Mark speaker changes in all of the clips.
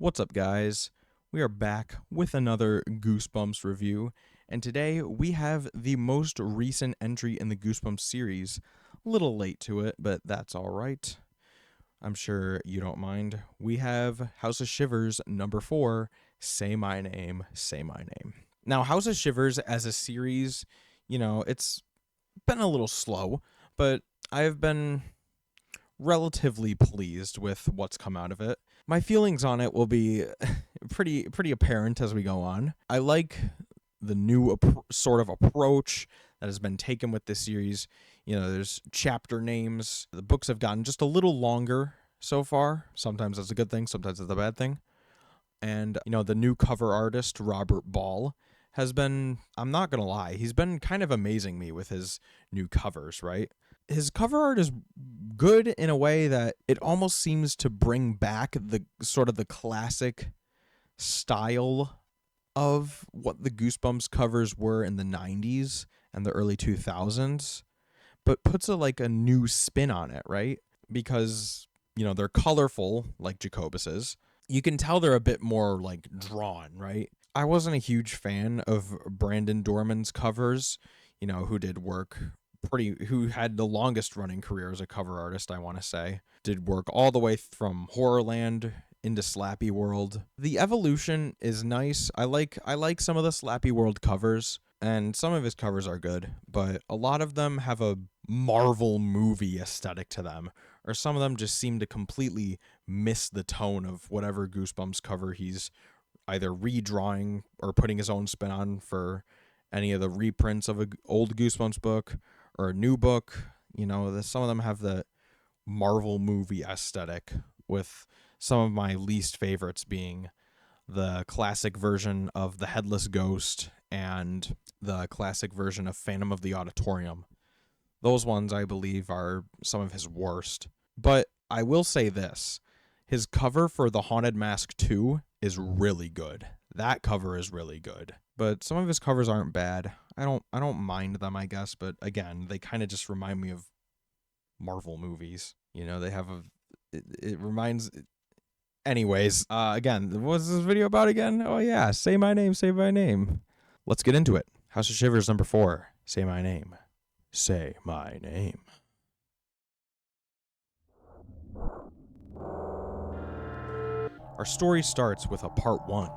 Speaker 1: What's up, guys? We are back with another Goosebumps review, and today we have the most recent entry in the Goosebumps series. A little late to it, but that's alright. I'm sure you don't mind. We have House of Shivers number 4, Say My Name, Say My Name. Now, House of Shivers as a series, it's been a little slow, but I've been relatively pleased with what's come out of it. My feelings on it will be pretty apparent as we go on. I like the new sort of approach that has been taken with this series. There's chapter names. The books have gotten just a little longer so far. Sometimes that's a good thing, sometimes it's a bad thing. And, the new cover artist, Robert Ball, has been, I'm not going to lie, he's been kind of amazing me with his new covers, right? His cover art is good in a way that it almost seems to bring back the sort of the classic style of what the Goosebumps covers were in the 90s and the early 2000s, but puts a new spin on it, right? Because, they're colorful like Jacobus's. You can tell they're a bit more drawn, right? I wasn't a huge fan of Brandon Dorman's covers, who did work who had the longest running career as a cover artist, I want to say. Did work all the way from Horrorland into Slappy World. The evolution is nice. I like some of the Slappy World covers, and some of his covers are good, but a lot of them have a Marvel movie aesthetic to them, or some of them just seem to completely miss the tone of whatever Goosebumps cover he's either redrawing or putting his own spin on for any of the reprints of an old Goosebumps book or a new book. Some of them have the Marvel movie aesthetic, with some of my least favorites being the classic version of The Headless Ghost and the classic version of Phantom of the Auditorium. Those ones, I believe, are some of his worst. But I will say this. His cover for The Haunted Mask 2 is really good. That cover is really good. But some of his covers aren't bad. I don't mind them, I guess, but again, they kind of just remind me of Marvel movies. They have it reminds. Anyways, again, what's this video about again? Oh yeah, Say My Name, Say My Name. Let's get into it. House of Shivers number 4, Say My Name, Say My Name. Our story starts with a part 1,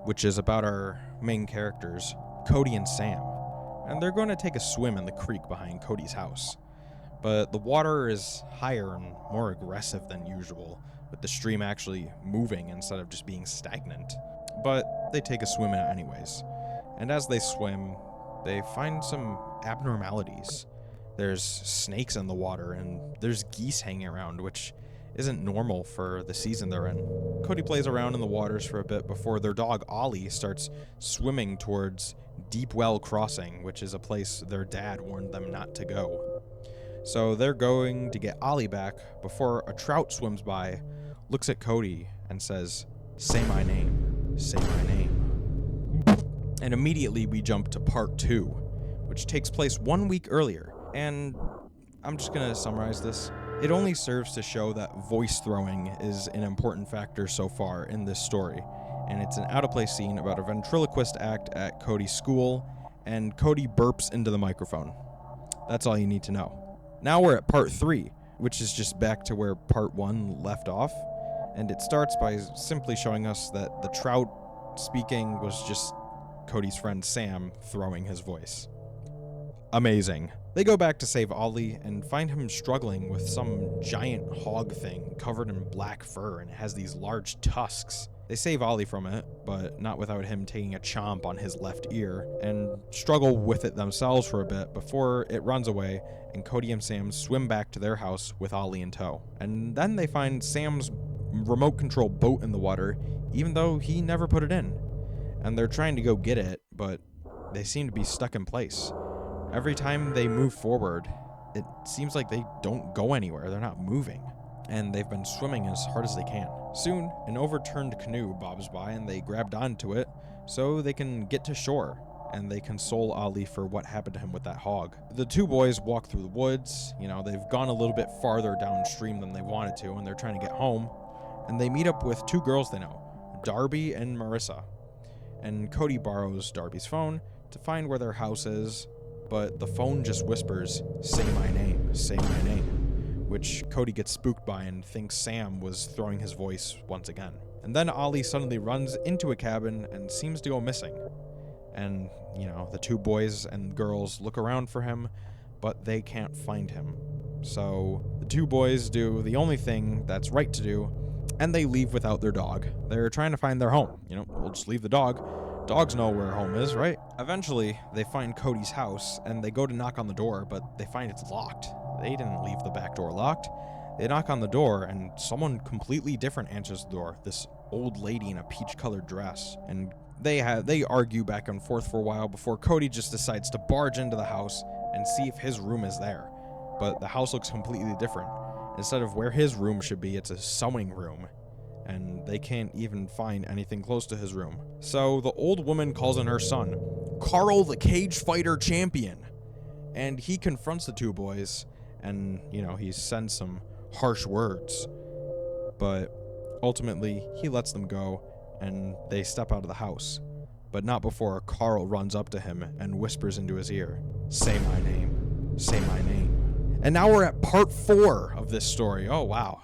Speaker 1: which is about our main characters, Cody and Sam, and they're going to take a swim in the creek behind Cody's house. But the water is higher and more aggressive than usual, with the stream actually moving instead of just being stagnant. But they take a swim in it anyways, and as they swim, they find some abnormalities. There's snakes in the water, and there's geese hanging around, which isn't normal for the season they're in. Cody plays around in the waters for a bit before their dog Ollie starts swimming towards Deep Well Crossing, which is a place their dad warned them not to go. So they're going to get Ollie back before a trout swims by, looks at Cody, and says, "Say my name, say my name." And immediately we jump to part 2, which takes place 1 week earlier. And I'm just going to summarize this. It only serves to show that voice throwing is an important factor so far in this story, and it's an out-of-place scene about a ventriloquist act at Cody's school, and Cody burps into the microphone. That's all you need to know. Now we're at part 3, which is just back to where part 1 left off, and it starts by simply showing us that the trout speaking was just Cody's friend Sam throwing his voice. Amazing. They go back to save Ollie and find him struggling with some giant hog thing covered in black fur, and it has these large tusks. They save Ollie from it, but not without him taking a chomp on his left ear, and struggle with it themselves for a bit before it runs away, and Cody and Sam swim back to their house with Ollie in tow. And then they find Sam's remote control boat in the water, even though he never put it in. And they're trying to go get it, but they seem to be stuck in place. Every time they move forward, it seems like they don't go anywhere. They're not moving. And they've been swimming as hard as they can. Soon, an overturned canoe bobs by and they grabbed onto it so they can get to shore, and they console Ollie for what happened to him with that hog. The two boys walk through the woods. They've gone a little bit farther downstream than they wanted to, and they're trying to get home. And they meet up with 2 girls they know, Darby and Marissa. And Cody borrows Darby's phone to find where their house is, but the phone just whispers, "Say my name, say my name," which Cody gets spooked by and thinks Sam was throwing his voice once again. And then Ollie suddenly runs into a cabin and seems to go missing. And, the two boys and girls look around for him, but they can't find him. So the two boys do the only thing that's right to do, and they leave without their dog. They're trying to find their home. We'll just leave the dog. Dogs know where home is, right? Eventually, they find Cody's house, and they go to knock on the door, but they find it's locked. They didn't leave the back door locked. They knock on the door, and someone completely different answers the door. This old lady in a peach-colored dress. And they argue back and forth for a while before Cody just decides to barge into the house and see if his room is there. But the house looks completely different. Instead of where his room should be, it's a sewing room. And they can't even find anything close to his room. So the old woman calls in her son, Carl the Cage Fighter Champion. And he confronts the two boys, and, he sends some harsh words. But ultimately, he lets them go, and they step out of the house. But not before Carl runs up to him and whispers into his ear, "Say my name, say my name." And now we're at part 4 of this story. Oh, wow.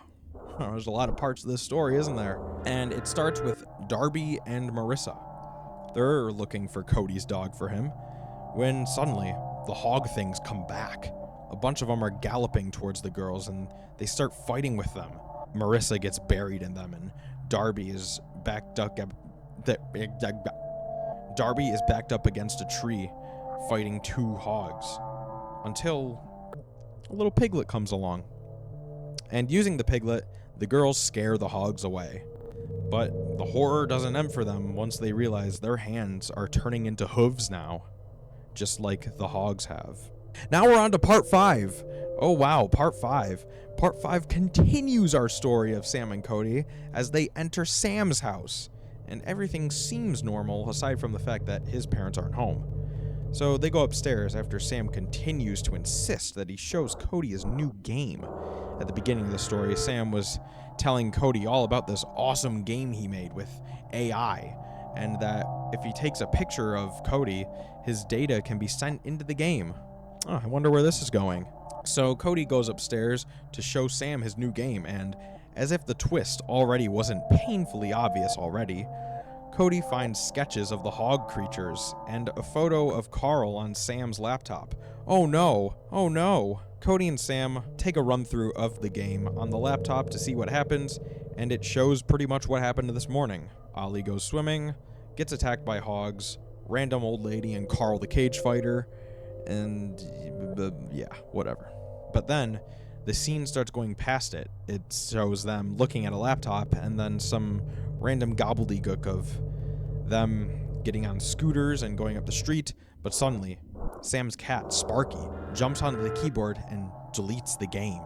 Speaker 1: There's a lot of parts of this story, isn't there? And it starts with Darby and Marissa. They're looking for Cody's dog for him, when suddenly the hog things come back. A bunch of them are galloping towards the girls, and they start fighting with them. Marissa gets buried in them, and Darby is backed up against a tree, fighting 2 hogs, until a little piglet comes along. And using the piglet, the girls scare the hogs away. But the horror doesn't end for them once they realize their hands are turning into hooves now, just like the hogs have. Now we're on to part 5. Oh wow, part 5. Part 5 continues our story of Sam and Cody as they enter Sam's house. And everything seems normal aside from the fact that his parents aren't home. So they go upstairs after Sam continues to insist that he shows Cody his new game. At the beginning of the story, Sam was telling Cody all about this awesome game he made with AI, and that if he takes a picture of Cody, his data can be sent into the game. I wonder where this is going. So Cody goes upstairs to show Sam his new game, and as if the twist already wasn't painfully obvious already, Cody finds sketches of the hog creatures and a photo of Carl on Sam's laptop. Oh no, oh no. Cody and Sam take a run through of the game on the laptop to see what happens, and it shows pretty much what happened this morning. Ollie goes swimming, gets attacked by hogs, random old lady and Carl the Cage Fighter, and whatever. But then the scene starts going past it. It shows them looking at a laptop, and then some random gobbledygook of them getting on scooters and going up the street, but suddenly Sam's cat, Sparky, jumps onto the keyboard and deletes the game.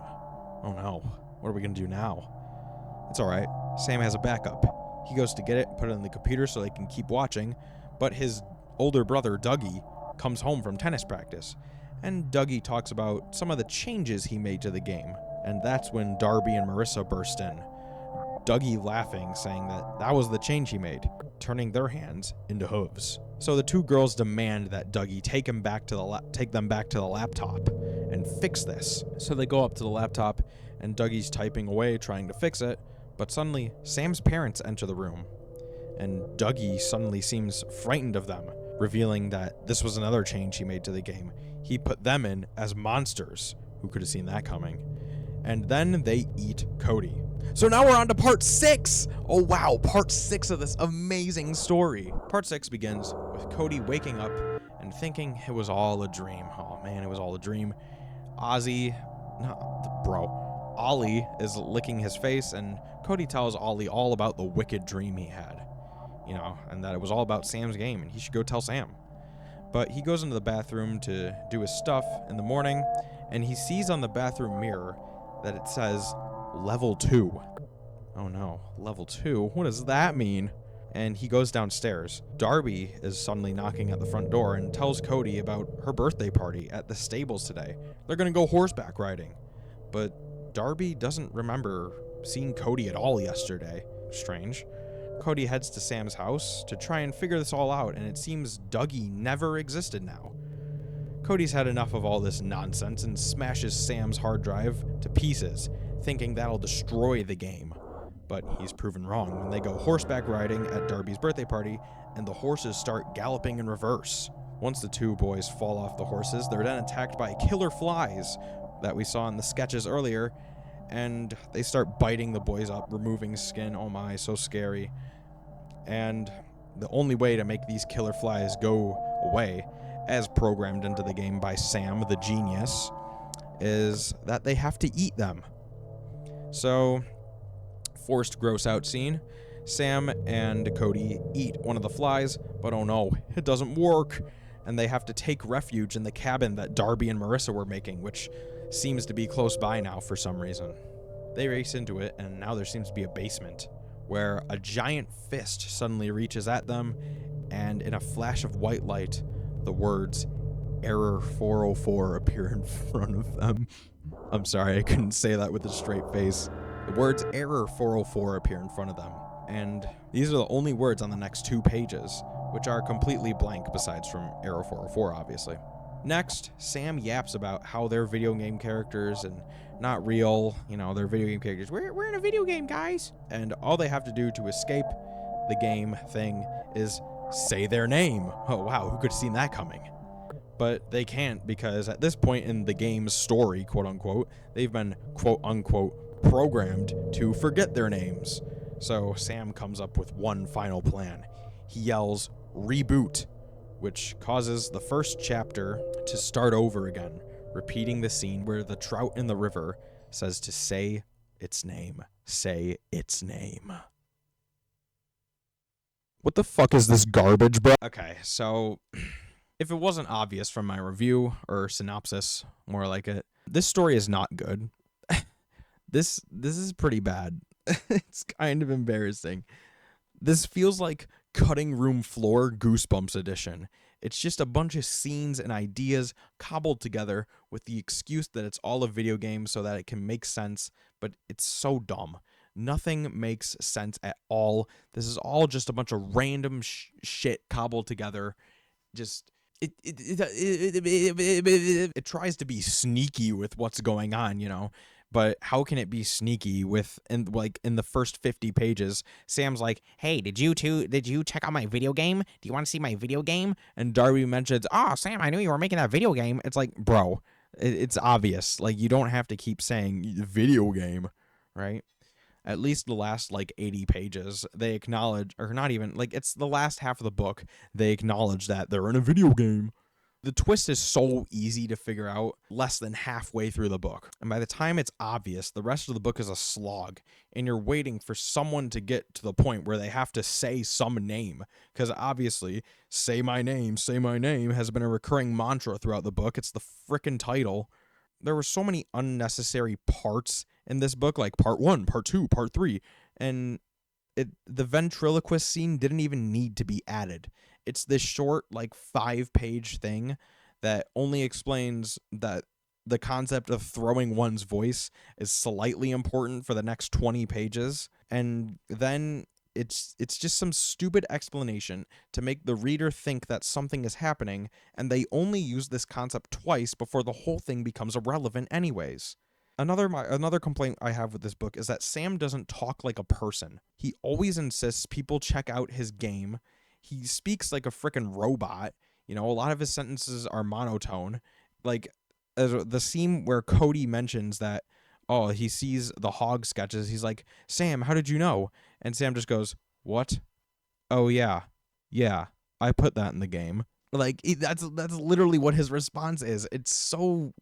Speaker 1: Oh no, what are we gonna do now? It's alright, Sam has a backup. He goes to get it, put it on the computer so they can keep watching, but his older brother, Dougie, comes home from tennis practice, and Dougie talks about some of the changes he made to the game, and that's when Darby and Marissa burst in. Dougie laughing, saying that was the change he made, turning their hands into hooves. So the two girls demand that Dougie take them back to the laptop and fix this. So they go up to the laptop, and Dougie's typing away trying to fix it, but suddenly Sam's parents enter the room, and Dougie suddenly seems frightened of them, revealing that this was another change he made to the game. He put them in as monsters. Who could have seen that coming? And then they eat Cody. So now we're on to part 6. Oh wow, part 6 of this amazing story. Part 6 begins with Cody waking up and thinking it was all a dream. Oh man, it was all a dream. Ollie is licking his face, and Cody tells Ollie all about the wicked dream he had. And that it was all about Sam's game, and he should go tell Sam. But he goes into the bathroom to do his stuff in the morning, and he sees on the bathroom mirror that it says level 2. Oh no, level 2? What does that mean? And he goes downstairs. Darby is suddenly knocking at the front door and tells Cody about her birthday party at the stables today. They're gonna go horseback riding. But Darby doesn't remember seeing Cody at all yesterday. Strange. Cody heads to Sam's house to try and figure this all out, and it seems Dougie never existed now. Cody's had enough of all this nonsense and smashes Sam's hard drive to pieces, thinking that'll destroy the game. But he's proven wrong when they go horseback riding at Darby's birthday party, and the horses start galloping in reverse. Once the two boys fall off the horses, they're then attacked by killer flies that we saw in the sketches earlier, and they start biting the boys up, removing skin. Oh my, so scary. And the only way to make these killer flies go away, as programmed into the game by Sam, the genius, is that they have to eat them. So, forced gross out scene. Sam and Cody eat one of the flies, but oh no, it doesn't work. And they have to take refuge in the cabin that Darby and Marissa were making, which seems to be close by now for some reason. They race into it, and now there seems to be a basement, where a giant fist suddenly reaches at them, and in a flash of white light, the words Error 404 appear in front of them. I'm sorry, I couldn't say that with a straight face. The words Error 404 appear in front of them, and these are the only words on the next 2 pages, which are completely blank besides from Error 404, obviously. Next, Sam yaps about how they're video game characters and not real, they're video game characters. We're in a video game, guys! And all they have to do to escape the game thing is say their name. Oh wow, who could have seen that coming? But they can't, because at this point in the game's story, quote unquote, they've been quote unquote programmed to forget their names. So Sam comes up with one final plan. He yells, "Reboot," which causes the first chapter to start over again, repeating the scene where the trout in the river says to say its name. Say its name. What the fuck is this garbage, bro? Okay, so if it wasn't obvious from my review, or synopsis, more like it, this story is not good. This is pretty bad. It's kind of embarrassing. This feels like cutting room floor Goosebumps edition. It's just a bunch of scenes and ideas cobbled together with the excuse that it's all a video game so that it can make sense, but it's so dumb. Nothing makes sense at all. This is all just a bunch of random shit cobbled together. Just it tries to be sneaky with what's going on, but how can it be sneaky with in the first 50 pages? Sam's like, "Hey, did you check out my video game? Do you want to see my video game?" And Darby mentions, "Oh, Sam, I knew you were making that video game." It's like, bro, it's obvious. Like, you don't have to keep saying video game, right? At least the last 80 pages, they acknowledge, or not even, it's the last half of the book, they acknowledge that they're in a video game. The twist is so easy to figure out less than halfway through the book. And by the time it's obvious, the rest of the book is a slog. And you're waiting for someone to get to the point where they have to say some name. Because obviously, say my name has been a recurring mantra throughout the book. It's the frickin' title. There were so many unnecessary parts in this book, like part 1, part 2, part 3. And the ventriloquist scene didn't even need to be added. It's this short, 5-page thing that only explains that the concept of throwing one's voice is slightly important for the next 20 pages. And then it's just some stupid explanation to make the reader think that something is happening, and they only use this concept twice before the whole thing becomes irrelevant anyways. Another complaint I have with this book is that Sam doesn't talk like a person. He always insists people check out his game. He speaks like a frickin' robot. A lot of his sentences are monotone. The scene where Cody mentions that, he sees the hog sketches. He's like, "Sam, how did you know?" And Sam just goes, "What? Oh, yeah, I put that in the game." That's literally what his response is. It's so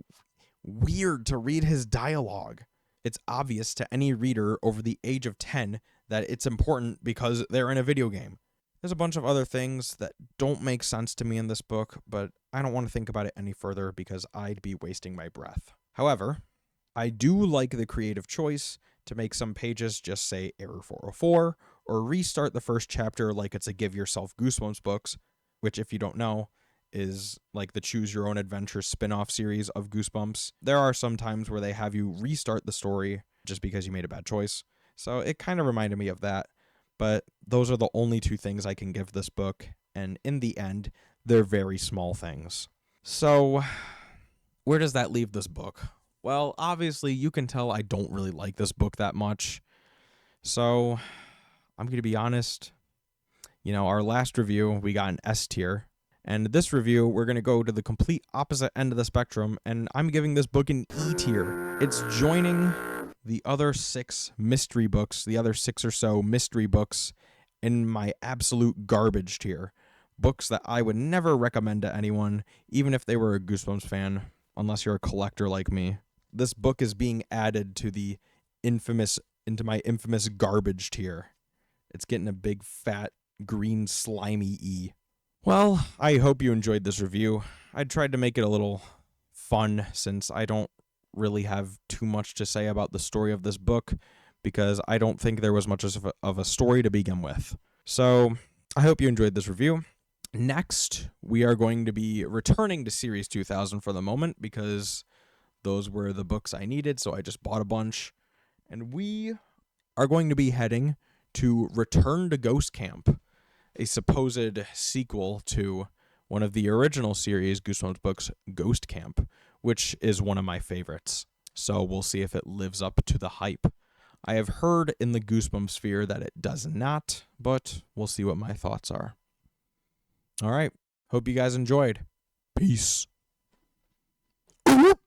Speaker 1: weird to read his dialogue. It's obvious to any reader over the age of 10 that it's important because they're in a video game. There's a bunch of other things that don't make sense to me in this book, but I don't want to think about it any further because I'd be wasting my breath. However, I do like the creative choice to make some pages just say Error 404 or restart the first chapter like it's a Give Yourself Goosebumps books, which, if you don't know, is like the Choose Your Own Adventure spin-off series of Goosebumps. There are some times where they have you restart the story just because you made a bad choice. So it kind of reminded me of that. but those are the only two things I can give this book, and in the end, they're very small things. So, where does that leave this book? Well, obviously, you can tell I don't really like this book that much. So, I'm going to be honest. Our last review, we got an S tier. And this review, we're going to go to the complete opposite end of the spectrum, and I'm giving this book an E tier. It's joining the other 6 mystery books, the other 6 or so mystery books in my absolute garbage tier. Books that I would never recommend to anyone, even if they were a Goosebumps fan, unless you're a collector like me. This book is being added to into my infamous garbage tier. It's getting a big, fat, green, slimy E. Well, I hope you enjoyed this review. I tried to make it a little fun since I don't really have too much to say about the story of this book because I don't think there was much of a story to begin with. So, I hope you enjoyed this review. Next, we are going to be returning to Series 2000 for the moment because those were the books I needed, so I just bought a bunch. And we are going to be heading to Return to Ghost Camp, a supposed sequel to one of the original series Goosebumps books, Ghost Camp, which is one of my favorites. So we'll see if it lives up to the hype. I have heard in the Goosebumps sphere that it does not, but we'll see what my thoughts are. All right. Hope you guys enjoyed. Peace.